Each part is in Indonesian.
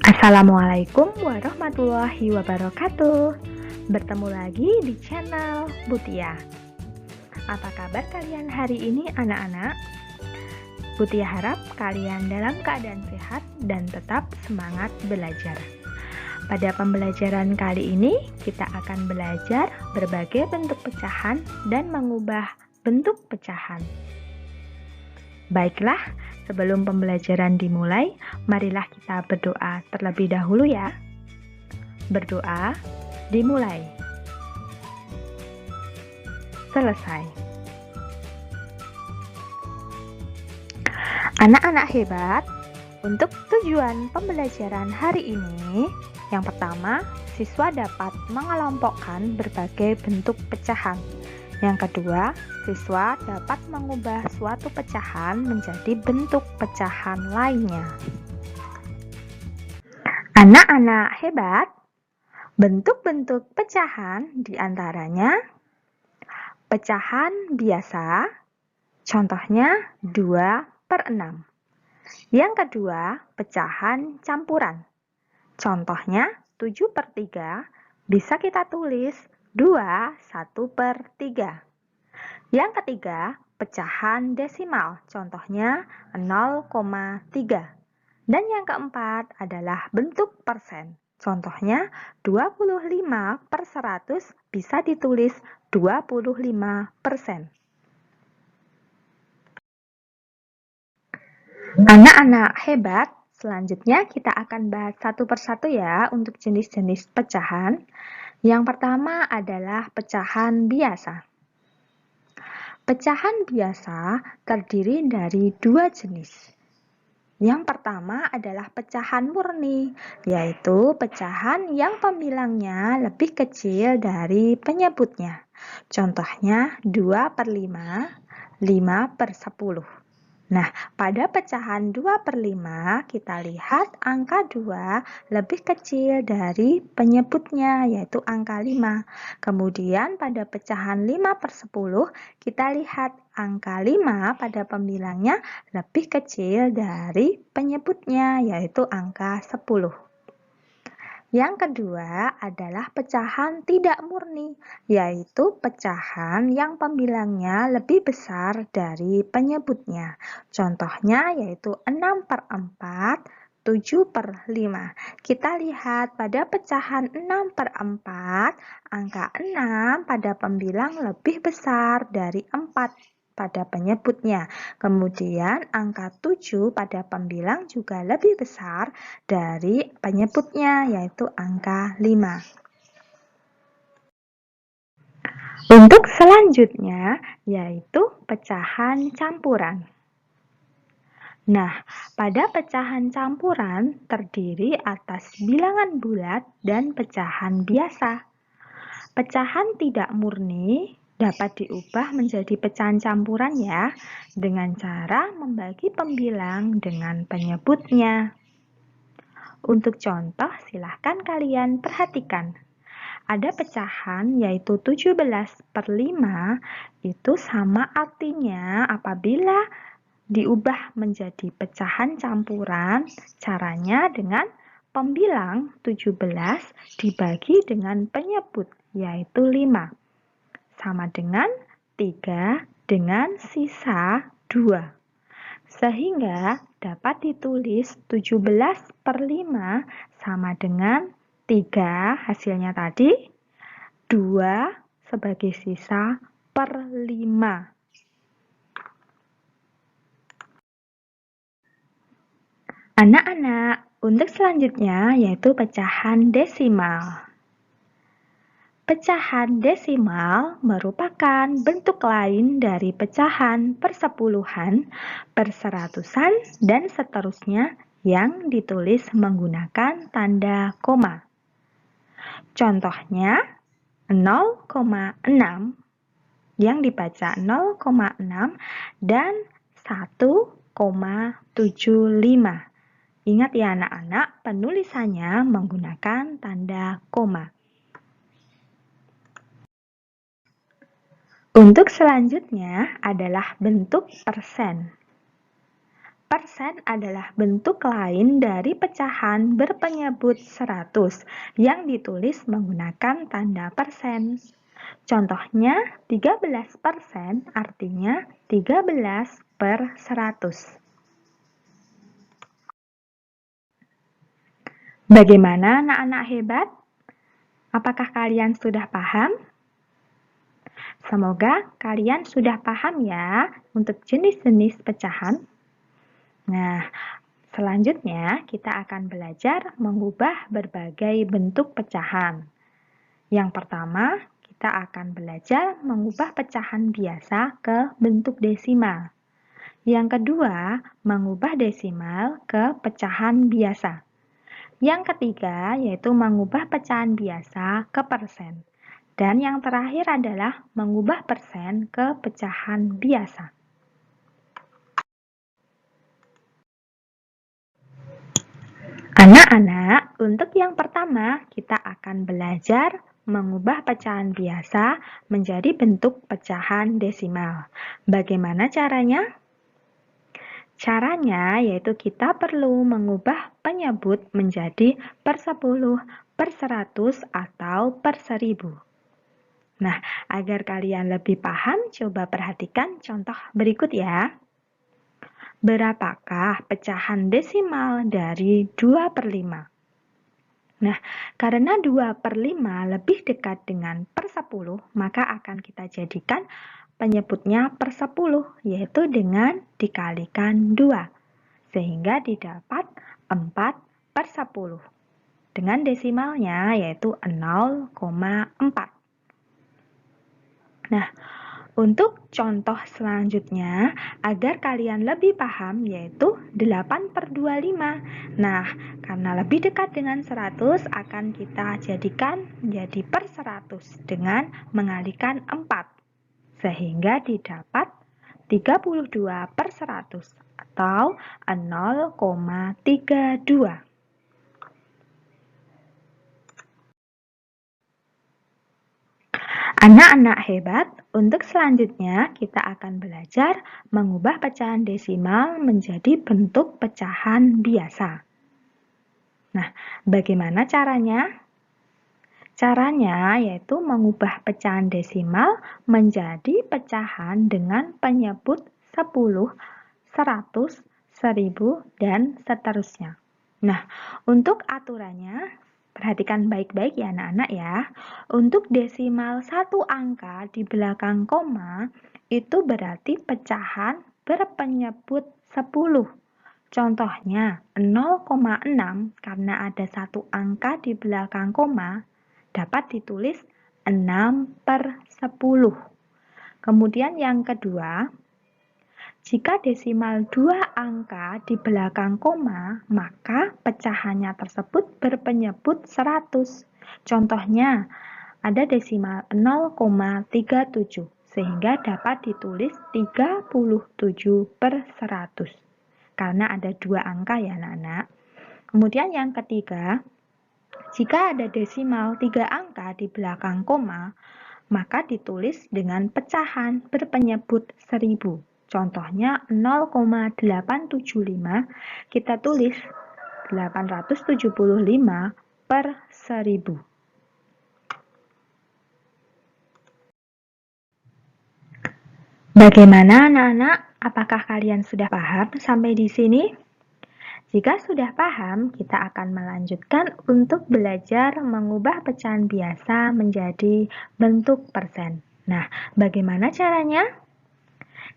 Assalamualaikum warahmatullahi wabarakatuh. Bertemu lagi di channel Butia. Apa kabar kalian hari ini anak-anak? Butia harap kalian dalam keadaan sehat dan tetap semangat belajar. Pada pembelajaran kali ini kita akan belajar berbagai bentuk pecahan dan mengubah bentuk pecahan. Baiklah, sebelum pembelajaran dimulai, marilah kita berdoa terlebih dahulu ya. Berdoa, dimulai. Selesai. Anak-anak hebat, untuk tujuan pembelajaran hari ini, yang pertama, siswa dapat mengelompokkan berbagai bentuk pecahan. Yang kedua, siswa dapat mengubah suatu pecahan menjadi bentuk pecahan lainnya. Anak-anak hebat, bentuk-bentuk pecahan diantaranya pecahan biasa, contohnya 2/6. Yang kedua, pecahan campuran, contohnya 7/3, bisa kita tulis 2/1/3. Yang ketiga, pecahan desimal, contohnya 0,3. Dan yang keempat adalah bentuk persen, contohnya 25/100 bisa ditulis 25%. Anak-anak hebat, selanjutnya kita akan bahas satu persatu ya untuk jenis-jenis pecahan. Yang pertama adalah pecahan biasa. Pecahan biasa terdiri dari dua jenis. Yang pertama adalah pecahan murni, yaitu pecahan yang pembilangnya lebih kecil dari penyebutnya. Contohnya 2/5, 5/10. Nah, pada pecahan 2/5 kita lihat angka 2 lebih kecil dari penyebutnya, yaitu angka 5. Kemudian pada pecahan 5/10 kita lihat angka 5 pada pembilangnya lebih kecil dari penyebutnya, yaitu angka 10. Yang kedua adalah pecahan tidak murni, yaitu pecahan yang pembilangnya lebih besar dari penyebutnya. Contohnya yaitu 6/4, 7/5. Kita lihat pada pecahan 6/4, angka 6 pada pembilang lebih besar dari 4 pada penyebutnya. Kemudian angka 7 pada pembilang juga lebih besar dari penyebutnya, yaitu angka 5. Untuk selanjutnya yaitu pecahan campuran. Nah, pada pecahan campuran terdiri atas bilangan bulat dan pecahan biasa. Pecahan tidak murni dapat diubah menjadi pecahan campuran ya, dengan cara membagi pembilang dengan penyebutnya. Untuk contoh, silahkan kalian perhatikan. Ada pecahan yaitu 17/5, itu sama artinya apabila diubah menjadi pecahan campuran, caranya dengan pembilang 17 dibagi dengan penyebut, yaitu 5. Sama dengan 3 dengan sisa 2. Sehingga dapat ditulis 17/5 sama dengan 3, hasilnya tadi 2 sebagai sisa per 5. Anak-anak, untuk selanjutnya yaitu pecahan desimal. Pecahan desimal merupakan bentuk lain dari pecahan persepuluhan, perseratusan, dan seterusnya yang ditulis menggunakan tanda koma. Contohnya 0,6 yang dibaca 0,6 dan 1,75. Ingat ya anak-anak, penulisannya menggunakan tanda koma. Untuk selanjutnya adalah bentuk persen. persen adalah bentuk lain dari pecahan berpenyebut 100 yang ditulis menggunakan tanda persen. Contohnya 13% artinya 13/100. Bagaimana anak-anak hebat? Apakah kalian sudah paham? Semoga kalian sudah paham ya untuk jenis-jenis pecahan. Nah, selanjutnya kita akan belajar mengubah berbagai bentuk pecahan. Yang pertama, kita akan belajar mengubah pecahan biasa ke bentuk desimal. Yang kedua, mengubah desimal ke pecahan biasa. Yang ketiga, yaitu mengubah pecahan biasa ke persen. Dan yang terakhir adalah mengubah persen ke pecahan biasa. Anak-anak, untuk yang pertama, kita akan belajar mengubah pecahan biasa menjadi bentuk pecahan desimal. Bagaimana caranya? Caranya yaitu kita perlu mengubah penyebut menjadi per 10, per 100, atau per 1000. Nah, agar kalian lebih paham, coba perhatikan contoh berikut ya. Berapakah pecahan desimal dari 2/5? Nah, karena 2/5 lebih dekat dengan per 10, maka akan kita jadikan penyebutnya per 10, yaitu dengan dikalikan 2, sehingga didapat 4/10. Dengan desimalnya yaitu 0,4. Nah, untuk contoh selanjutnya, agar kalian lebih paham, yaitu 8/25. Nah, karena lebih dekat dengan 100, akan kita jadikan menjadi per 100 dengan mengalihkan 4. Sehingga didapat 32/100 atau 0,32. Anak-anak hebat, untuk selanjutnya kita akan belajar mengubah pecahan desimal menjadi bentuk pecahan biasa. Nah, bagaimana caranya? Caranya yaitu mengubah pecahan desimal menjadi pecahan dengan penyebut 10, 100, 1000, dan seterusnya. Nah, untuk aturannya, perhatikan baik-baik ya anak-anak ya. Untuk desimal satu angka di belakang koma, itu berarti pecahan berpenyebut 10. Contohnya 0,6 karena ada satu angka di belakang koma, dapat ditulis 6/10. Kemudian yang kedua, jika desimal 2 angka di belakang koma, maka pecahannya tersebut berpenyebut 100. Contohnya, ada desimal 0,37, sehingga dapat ditulis 37/100. Karena ada 2 angka ya anak-anak. Kemudian yang ketiga, jika ada desimal 3 angka di belakang koma, maka ditulis dengan pecahan berpenyebut 1000. Contohnya 0,875, kita tulis 875/1000. Bagaimana anak-anak? Apakah kalian sudah paham sampai di sini? Jika sudah paham, kita akan melanjutkan untuk belajar mengubah pecahan biasa menjadi bentuk persen. Nah, bagaimana caranya?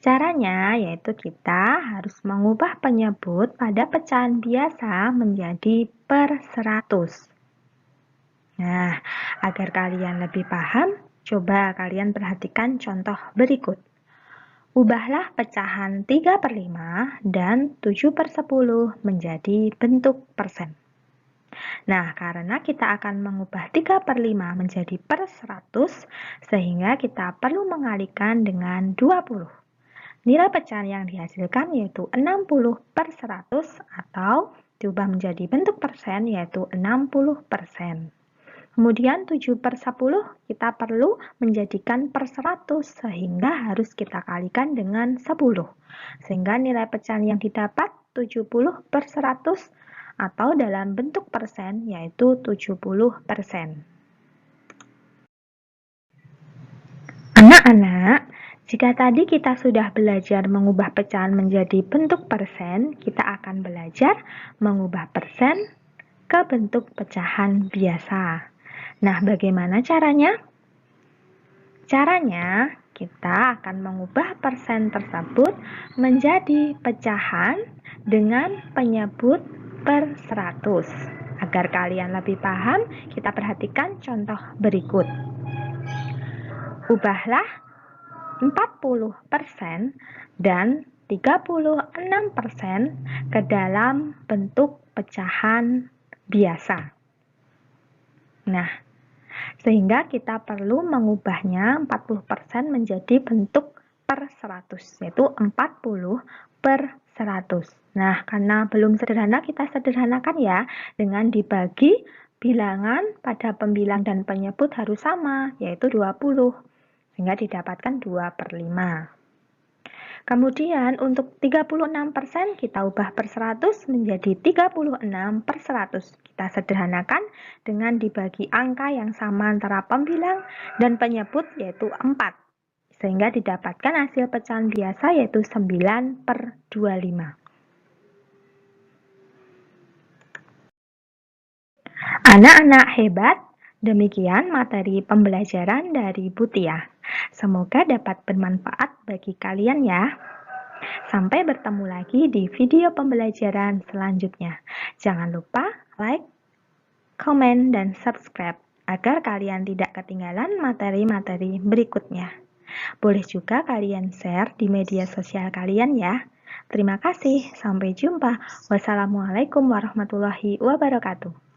Caranya yaitu kita harus mengubah penyebut pada pecahan biasa menjadi per 100. Nah, agar kalian lebih paham, coba kalian perhatikan contoh berikut. Ubahlah pecahan 3/5 dan 7/10 menjadi bentuk persen. Nah, karena kita akan mengubah 3/5 menjadi per 100, sehingga kita perlu mengalihkan dengan 20. Nilai pecahan yang dihasilkan yaitu 60/100 atau diubah menjadi bentuk persen yaitu 60%. Kemudian 7/10 kita perlu menjadikan per 100 sehingga harus kita kalikan dengan 10. Sehingga nilai pecahan yang didapat 70/100 atau dalam bentuk persen yaitu 70%. Anak-anak, jika tadi kita sudah belajar mengubah pecahan menjadi bentuk persen, kita akan belajar mengubah persen ke bentuk pecahan biasa. Nah, bagaimana caranya? Caranya, kita akan mengubah persen tersebut menjadi pecahan dengan penyebut per 100. Agar kalian lebih paham, kita perhatikan contoh berikut. Ubahlah 40% dan 36% ke dalam bentuk pecahan biasa. Nah, sehingga kita perlu mengubahnya 40% menjadi bentuk per 100, yaitu 40/100. Nah, karena belum sederhana, kita sederhanakan ya, dengan dibagi bilangan pada pembilang dan penyebut harus sama, yaitu 20, sehingga didapatkan 2/5. Kemudian untuk 36% kita ubah per 100 menjadi 36/100. Kita sederhanakan dengan dibagi angka yang sama antara pembilang dan penyebut yaitu 4. Sehingga didapatkan hasil pecahan biasa yaitu 9/25. Anak-anak hebat, demikian materi pembelajaran dari Butia. Semoga dapat bermanfaat bagi kalian ya. Sampai bertemu lagi di video pembelajaran selanjutnya. Jangan lupa like, komen, dan subscribe agar kalian tidak ketinggalan materi-materi berikutnya. Boleh juga kalian share di media sosial kalian ya. Terima kasih, sampai jumpa. Wassalamualaikum warahmatullahi wabarakatuh.